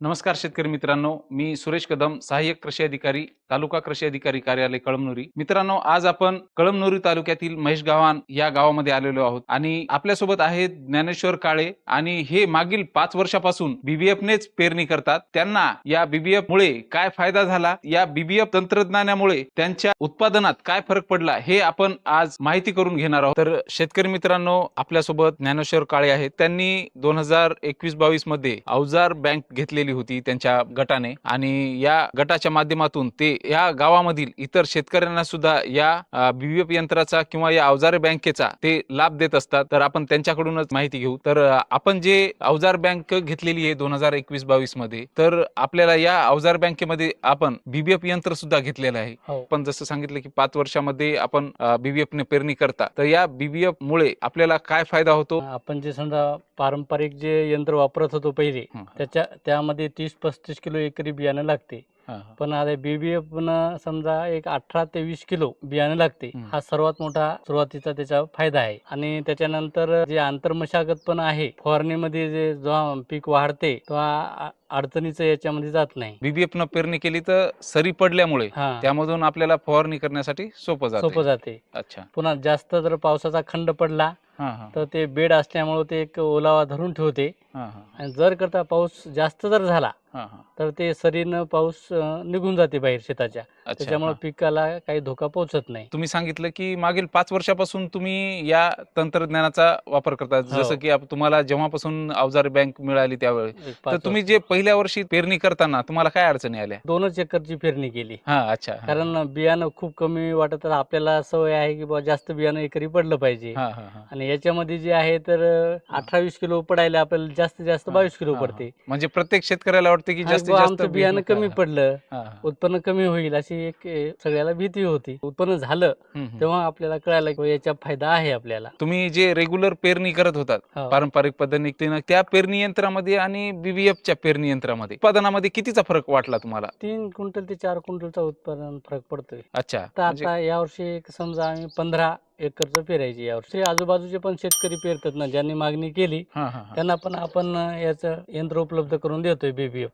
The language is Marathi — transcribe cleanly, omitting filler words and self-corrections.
नमस्कार शेतकरी मित्रांनो, मी सुरेश कदम, सहाय्यक कृषी अधिकारी, तालुका कृषी अधिकारी कार्यालय कळमनुरी. मित्रांनो, आज आपण कळमनुरी तालुक्यातील महेशगावान या गावामध्ये आलेलो आहोत आणि आपल्यासोबत आहेत ज्ञानेश्वर काळे आणि हे मागील 5 वर्षापासून बीबीएफनेच पेरणी करतात. त्यांना या बीबीएफ मुळे काय फायदा झाला, या बीबीएफ तंत्रज्ञानामुळे त्यांच्या उत्पादनात काय फरक पडला, हे आपण आज माहिती करून घेणार आहोत. तर शेतकरी मित्रांनो, आपल्यासोबत ज्ञानेश्वर काळे आहेत. त्यांनी 2021-22 मध्ये अवजार बँक घेतलेली होती त्यांच्या गटाने आणि या गटाच्या माध्यमातून ते या गावामधील इतर शेतकऱ्यांना सुद्धा या बीबीएफ यंत्राचा किंवा या अवजार बँकेचा ते लाभ देत असतात. तर आपण त्यांच्याकडूनच माहिती घेऊ. तर आपण जे अवजार बँक घेतलेली आहे 2021-22 मध्ये, तर आपल्याला या अवजार बँकेमध्ये आपण बीबीएफ यंत्र सुद्धा घेतलेलं आहे. पण जसं सांगितलं की 5 वर्षामध्ये आपण बीबीएफ ने पेरणी करता, तर या बीबीएफ मुळे आपल्याला काय फायदा होतो? आपण जे समजा पारंपरिक जे यंत्र वापरत होतो पहिले, त्यामध्ये 30-35 किलो एकरी बियाणं लागते. पण आता बीबीएफ न समजा एक 18 ते 20 किलो बियाणं लागते. हा सर्वात मोठा सुरुवातीचा त्याचा फायदा आहे. आणि त्याच्यानंतर जे आंतरमशागत पण आहे, फवारणीमध्ये जे जेव्हा पीक वाढते तेव्हा अडचणीचं याच्यामध्ये जात नाही. बीबीएफ न पेरणी केली तर सरी पडल्यामुळे त्यामधून आपल्याला फवारणी करण्यासाठी सोपं जाते. अच्छा. पुन्हा जास्त जर पावसाचा खंड पडला तर ते बेड असल्यामुळे ते एक ओलावा धरून ठेवते. आणि जर करता पाऊस जास्त जर झाला तर ते सरीनं पाऊस निघून जाते बाहेर शेताच्या. त्याच्यामुळे पिकाला काही धोका पोहोचत नाही. तुम्ही सांगितलं की मागील 5 वर्षापासून तुम्ही या तंत्रज्ञानाचा वापर करता. जसं की तुम्हाला जेव्हापासून अवजार बँक मिळाली त्यावेळी, तर तुम्ही जे पहिल्या वर्षी पेरणी करताना तुम्हाला काय अडचणी आल्या? 2च एकरची पेरणी केली. अच्छा. कारण बियाणं खूप कमी वाटत. आपल्याला सवय आहे की बाबा जास्त बियाणं एकरी पडलं पाहिजे. आणि याच्यामध्ये जे आहे तर 18-20 किलो पडायला आपल्याला जास्तीत जास्त 22 किलो पडते. म्हणजे प्रत्येक शेतकऱ्याला वाटते की जास्तीत जास्त आमचं बियाणं कमी पडलं, उत्पन्न कमी होईल अशी एक सगळ्याला भीती होती. उत्पन्न झालं तेव्हा आपल्याला कळालं की याचा फायदा आहे आपल्याला. तुम्ही जे रेग्युलर पेरणी करत होतात पारंपरिक पद्धतीने, त्या पेरणी यंत्रामध्ये आणि बीबीएफच्या पेरणी यंत्रामध्ये उत्पादनामध्ये कितीचा फरक वाटला तुम्हाला? 3 क्विंटल ते 4 क्विंटलचा उत्पादन फरक पडतोय. अच्छा. तर आता यावर्षी समजा आम्ही 15 एकरचं पेरायची यावर्षी. आजूबाजूचे पण शेतकरी पेरतात ना, ज्यांनी मागणी केली त्यांना पण आपण याचं यंत्र उपलब्ध करून देतोय बीबीएफ.